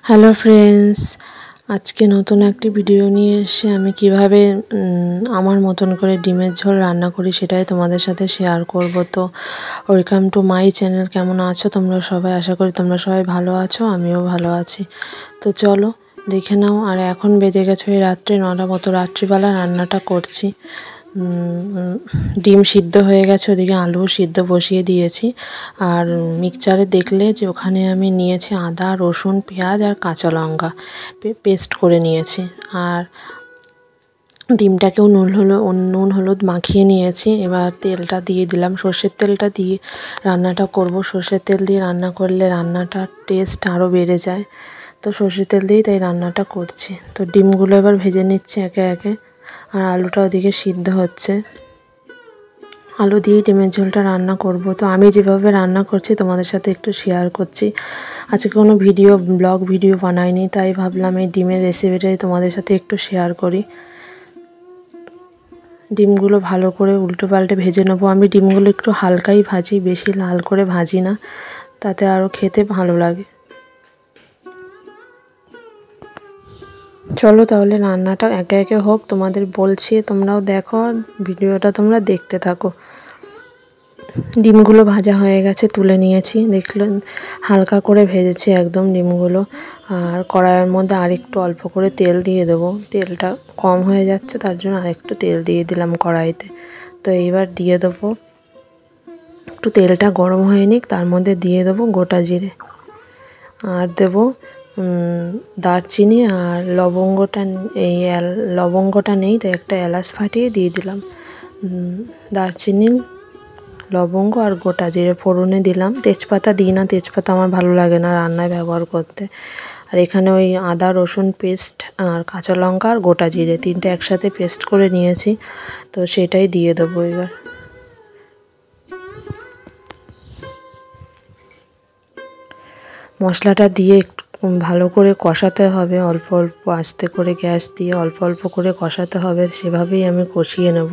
Hello friends, আজকে নতুন একটি ভিডিও নিয়ে এসে আমি কিভাবে আমার মতন করে ডিমের ঝোল রান্না করি সেটাই তোমাদের সাথে শেয়ার করব। তো ওয়েলকাম টু মাই চ্যানেল। কেমন আছো তোমরা সবাই? আশা করি তোমরা সবাই ভালো আছো, আমিও ভালো আছি। তো চলো দেখে নাও। আর এখন বেজে গেছে ওই রাত্রে 9টা মতো, রাত্রিবেলা রান্নাটা করছি। ডিম সিদ্ধ হয়ে গেছে, ওদিকে আলু সিদ্ধ বসিয়ে দিয়েছি। আর মিক্সচারে দেখলে যে ওখানে আমি নিয়েছি আদা, রসুন, পেঁয়াজ আর কাঁচা লঙ্কা পেস্ট করে নিয়েছি। আর ডিমটাকেও নুন হলুদ মাখিয়ে নিয়েছি। এবার তেলটা দিয়ে দিলাম, সর্ষের তেলটা দিয়ে রান্নাটা করব। সর্ষের তেল দিয়ে রান্না করলে রান্নাটার টেস্ট আরও বেড়ে যায়। তো সর্ষের তেল দিয়েই তাই রান্নাটা করছি। তো ডিমগুলো এবার ভেজে নিচ্ছি একে একে। আর আলুটা ওদিকে সিদ্ধ হচ্ছে। আলু দিয়ে ডিমের ঝোলটা রান্না করব। তো আমি যেভাবে রান্না করছি তোমাদের সাথে একটু শেয়ার করছি। আজকে কোনো ব্লগ ভিডিও বানাইনি, তাই ভাবলাম এই ডিমের রেসিপিটাই তোমাদের সাথে একটু শেয়ার করি। ডিমগুলো ভালো করে উল্টো পাল্টে ভেজে নেবো। আমি ডিমগুলো একটু হালকাই ভাজি, বেশি লাল করে ভাজি না, তাতে আরও খেতে ভালো লাগে। চলো তাহলে রান্নাটা একে একে হোক, তোমাদের বলছি, তোমরাও দেখো, ভিডিওটা তোমরা দেখতে থাকো। ডিমগুলো ভাজা হয়ে গেছে, তুলে নিয়েছি। দেখলেন হালকা করে ভেজেছি একদম ডিমগুলো। আর কড়াইয়ের মধ্যে আরেকটু অল্প করে তেল দিয়ে দেবো। তেলটা কম হয়ে যাচ্ছে, তার জন্য আরেকটু তেল দিয়ে দিলাম কড়াইতে। তো এইবার দিয়ে দেবো, একটু তেলটা গরম হয়ে নিক, তার মধ্যে দিয়ে দেবো গোটা জিরে। আর দেবো দারচিনি আর লবঙ্গটা। এই লবঙ্গটা নেই, তো একটা এলাচ ফাটিয়ে দিয়ে দিলাম। দারচিনি, লবঙ্গ আর গোটা জিরে ফোড়নে দিলাম। তেজপাতা দিই না, তেজপাতা আমার ভালো লাগে না রান্নায় ব্যবহার করতে। আর এখানে ওই আদা রসুন পেস্ট আর কাঁচা লঙ্কা আর গোটা জিরে তিনটে একসাথে পেস্ট করে নিয়েছি, তো সেটাই দিয়ে দেবো। এবার মশলাটা দিয়ে একটু ভালো করে কষাতে হবে। অল্প অল্প আস্তে করে গ্যাস দিয়ে অল্প অল্প করে কষাতে হবে, সেভাবেই আমি কষিয়ে নেব।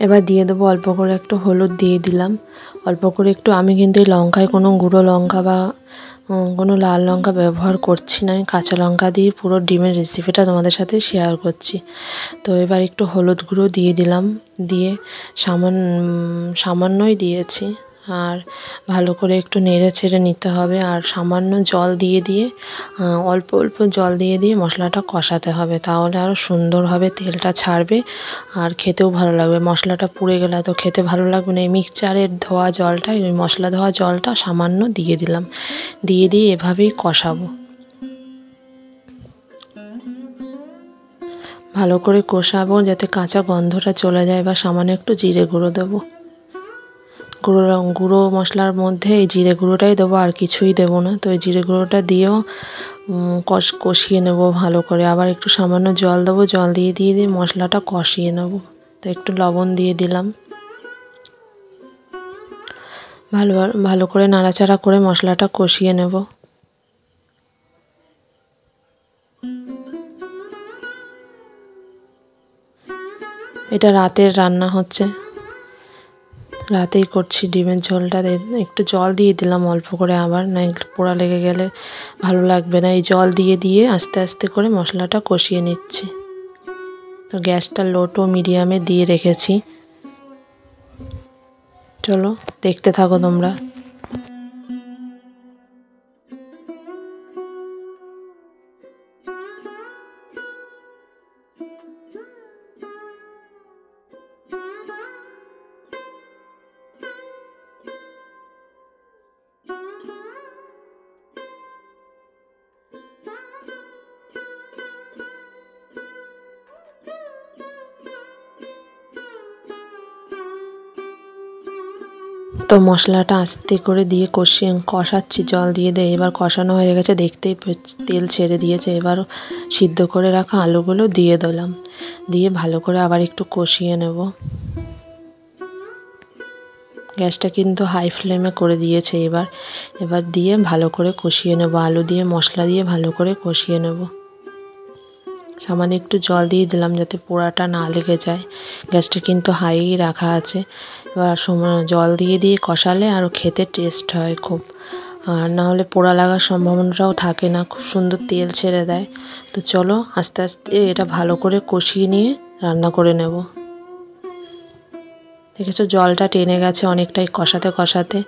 এবার দিয়ে দেবো অল্প করে একটু হলুদ দিয়ে দিলাম, অল্প করে একটু। আমি কিন্তু এই লঙ্কায় কোনো গুঁড়ো লঙ্কা বা কোনো লাল লঙ্কা ব্যবহার করছি না, আমি কাঁচা লঙ্কা দিয়ে পুরো ডিমের রেসিপিটা তোমাদের সাথে শেয়ার করছি। তো এবার একটু হলুদ গুঁড়ো দিয়ে দিলাম, দিয়ে সামান্যই দিয়েছি। আর ভালো করে একটু নেড়ে ছেড়ে নিতে হবে। আর সামান্য জল দিয়ে দিয়ে অল্প অল্প জল দিয়ে দিয়ে মশলাটা কষাতে হবে, তাহলে আরও সুন্দরভাবে তেলটা ছাড়বে আর খেতেও ভালো লাগবে। মশলাটা পুড়ে গেলে তো খেতে ভালো লাগবে না। এই মিক্সচারের ধোয়া জলটা, ওই মশলা ধোয়া জলটা সামান্য দিয়ে দিলাম, দিয়ে দিয়ে এভাবেই কষাবো। ভালো করে কষাবো যাতে কাঁচা গন্ধটা চলে যায়। বা সামান্য একটু জিরে গুঁড়ো দেবো। গুঁড়ো মশলার মধ্যে এই জিরে গুঁড়োটাই দেবো, আর কিছুই দেবো না। তো এই জিরে গুঁড়োটা দিয়েও কষিয়ে নেব ভালো করে। আবার একটু সামান্য জল দেবো, জল দিয়ে দিয়ে দিয়ে মশলাটা কষিয়ে নেব। তো একটু লবণ দিয়ে দিলাম। ভালো ভালো করে নাড়াচাড়া করে মশলাটা কষিয়ে নেব। এটা রাতের রান্না হচ্ছে, রাতেই করছি ডিমের ঝোলটা। একটু জল দিয়ে দিলাম অল্প করে, আবার না একটু পোড়া লেগে গেলে ভালো লাগবে না। এই জল দিয়ে দিয়ে আস্তে আস্তে করে মশলাটা কষিয়ে নিচ্ছি। তো গ্যাসটা লো টু মিডিয়ামে দিয়ে রেখেছি। চলো দেখতে থাকো তোমরা। তো মশলাটা আস্তে করে দিয়ে কষাচ্ছি, জল দিয়ে দেয়। এবার কষানো হয়ে গেছে, দেখতেই তেল ছেড়ে দিয়েছে। এবার সিদ্ধ করে রাখা আলুগুলো দিয়ে দিলাম, দিয়ে ভালো করে আবার একটু কষিয়ে নেব। গ্যাসটা কিন্তু হাই ফ্লেমে করে দিয়েছে। এবার দিয়ে ভালো করে কষিয়ে নেব, আলু দিয়ে মশলা দিয়ে ভালো করে কষিয়ে নেব। সামান্য একটু জল দিয়ে দিলাম যাতে পোড়াটা না লেগে যায়। গ্যাসটা কিন্তু হাই রাখা আছে। এবার জল দিয়ে দিয়ে কষালে আরও খেতে টেস্ট হয় খুব, আর না হলে পোড়া লাগার সম্ভাবনাটাও থাকে না, খুব সুন্দর তেল ছেড়ে দেয়। তো চলো আস্তে আস্তে এটা ভালো করে কষিয়ে নিয়ে রান্না করে নেব। দেখেছো জলটা টেনে গেছে অনেকটাই, কষাতে কষাতে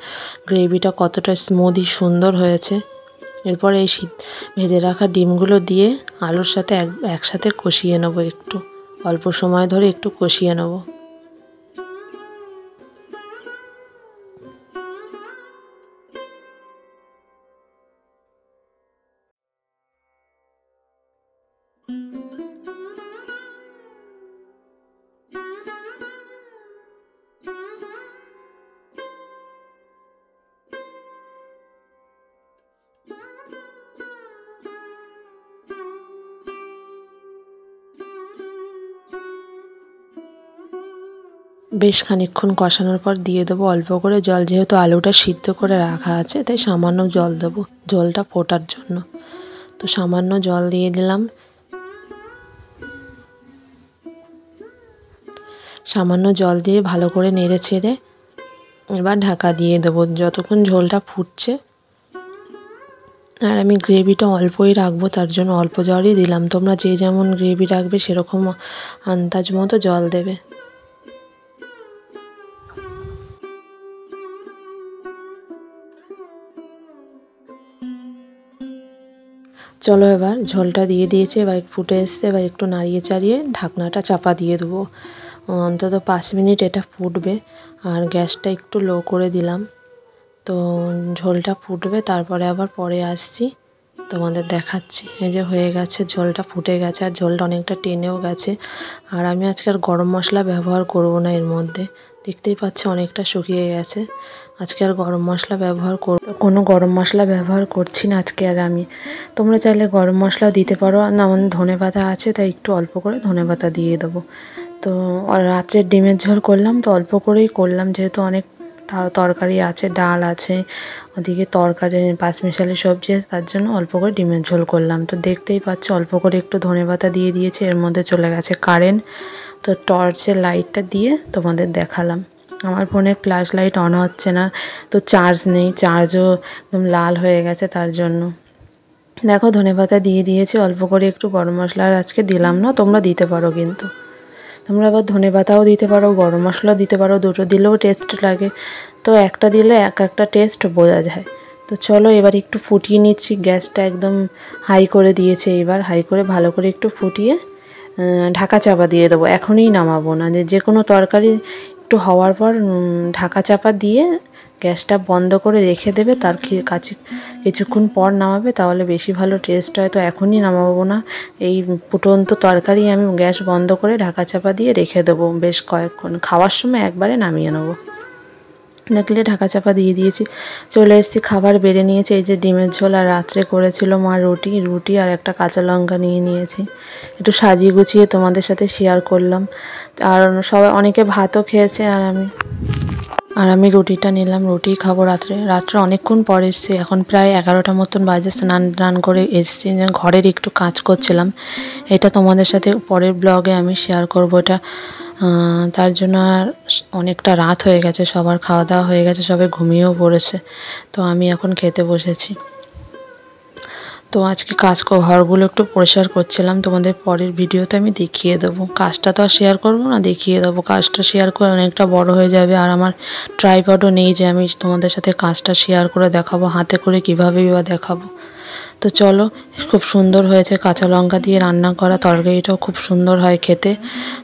গ্রেভিটা কতটা স্মুদি সুন্দর হয়েছে। এরপর এই ভেজে রাখা ডিমগুলো দিয়ে আলুর সাথে একসাথে কষিয়ে নেবো, একটু অল্প সময় ধরে একটু কষিয়ে নেব। বেশ খানিকক্ষণ কষানোর পর দিয়ে দেবো অল্প করে জল, যেহেতু আলুটা সিদ্ধ করে রাখা আছে তাই সামান্য জল দেবো জলটা ফোটার জন্য। তো সামান্য জল দিয়ে দিলাম, সামান্য জল দিয়ে ভালো করে নেড়ে ছেড়ে এবার ঢাকা দিয়ে দেবো যতক্ষণ ঝোলটা ফুটছে। আর আমি গ্রেভিটা অল্পই রাখবো, তার জন্য অল্প জলই দিলাম। তোমরা যে যেমন গ্রেভি রাখবে সেরকম আন্দাজ মতো জল দেবে। চলো এবার ঝোলটা দিয়ে দিয়েছে, এবার ফুটে এসছে। এবার একটু নাড়িয়ে চাড়িয়ে ঢাকনাটা চাপা দিয়ে দেবো, অন্তত 5 মিনিট এটা ফুটবে। আর গ্যাসটা একটু লো করে দিলাম। তো ঝোলটা ফুটবে, তারপরে আবার পরে আসছি তোমাদের দেখাচ্ছি। এই যে হয়ে গেছে, ঝোলটা ফুটে গেছে আর ঝোলটা অনেকটা টেনেও গেছে। আর আমি আজকে আর গরম মশলা ব্যবহার করব না এর মধ্যে, দেখতেই পাচ্ছি অনেকটা শুকিয়ে গেছে। আজকে আর গরম মশলা ব্যবহার কোনো গরম মশলা ব্যবহার করছি না আজকে আর আমি। তোমরা চাইলে গরম মশলাও দিতে পারো, না আমাদের ধনেপাতা আছে তাই একটু অল্প করে ধনেপাতা দিয়ে দেবো। তো রাত্রে ডিমের ঝোল করলাম, তো অল্প করেই করলাম, যেহেতু অনেক তরকারি আছে, ডাল আছে, ওদিকে তরকারি পাঁচমিশালি সবজি আছে, তার জন্য অল্প করে ডিমের ঝোল করলাম। তো দেখতেই পাচ্ছ অল্প করে একটু ধনেপাতা দিয়ে দিয়েছে। এর মধ্যে চলে গেছে কারেন্ট, তো টর্চের লাইটটা দিয়ে তোমাদের দেখালাম। আমার ফোনের ফ্ল্যাশ লাইট অন হচ্ছে না, তো চার্জ নেই, চার্জও একদম লাল হয়ে গেছে, তার জন্য দেখো ধনেপাতা দিয়ে দিয়েছি অল্প করে। একটু গরম মশলা আজকে দিলাম না, তোমরা দিতে পারো, কিন্তু তোমরা আবার ধনেপাতাও দিতে পারো, গরম মশলাও দিতে পারো, দুটো দিলেও টেস্ট লাগে। তো একটা দিলে একটা টেস্ট বোঝা যায়। তো চলো এবার একটু ফুটিয়ে নিচ্ছি, গ্যাসটা একদম হাই করে দিয়েছে। এবার হাই করে ভালো করে একটু ফুটিয়ে ঢাকা চাপা দিয়ে দেবো। এখনই নামাবো না, যে কোনো তরকারি একটু হওয়ার পর ঢাকা চাপা দিয়ে গ্যাসটা বন্ধ করে রেখে দেবে, তার কাছে কিছুক্ষণ পর নামাবে, তাহলে বেশি ভালো টেস্ট হয়। তো এখনই নামাবো না, এই ফুটন্ত তরকারি আমি গ্যাস বন্ধ করে ঢাকা চাপা দিয়ে রেখে দেবো বেশ কয়েকক্ষণ, খাওয়ার সময় একবারে নামিয়ে নেবো। দেখলে ঢাকা চাপা দিয়ে দিয়েছি, চলে এসেছি, খাবার বেড়ে নিয়েছি। এই যে ডিমের ঝোল, আর রাত্রে করেছিল মা রুটি আর একটা কাঁচা লঙ্কা নিয়ে নিয়েছি, একটু সাজিয়ে গুছিয়ে তোমাদের সাথে শেয়ার করলাম। আর সবাই অনেকে ভাতও খেয়েছে, আর আমি রুটিটা নিলাম, রুটি খাবো রাত্রে অনেকক্ষণ পর এসছি, এখন প্রায় 11টা মতন বাজে। স্নান করে এসছি, ঘরের একটু কাজ করছিলাম, এটা তোমাদের সাথে পরের ব্লগে আমি শেয়ার করবো এটা। তার জন্য আর অনেকটা রাত হয়ে গেছে, সবার খাওয়া দাওয়া হয়ে গেছে, সবাই ঘুমিয়েও পড়েছে। তো আমি এখন খেতে বসেছি। তো আজকে ঘরগুলো একটু পরিষ্কার করছিলাম, তোমাদের পরের ভিডিওতে আমি দেখিয়ে দেবো। কাজটা তো আর শেয়ার করবো না, দেখিয়ে দেবো। কাজটা শেয়ার করে অনেকটা বড় হয়ে যাবে, আর আমার ট্রাইপডও নেই যে আমি তোমাদের সাথে কাজটা শেয়ার করে দেখাবো, হাতে করে কীভাবেই বা দেখাবো। তো চলো, খুব সুন্দর হয়েছে, কাঁচা লঙ্কা দিয়ে রান্না করা তরকারিটাও খুব সুন্দর হয় খেতে।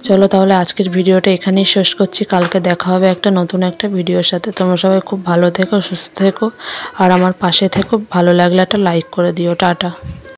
চলো তাহলে আজকের ভিডিওটা এখানেই শেষ করছি, কালকে দেখা হবে নতুন একটা ভিডিওর সাথে। তোমরা সবাই খুব ভালো থেকো, সুস্থ থেকো, আর আমার পাশে থেকো। ভালো লাগলে একটা লাইক করে দিও। টাটা।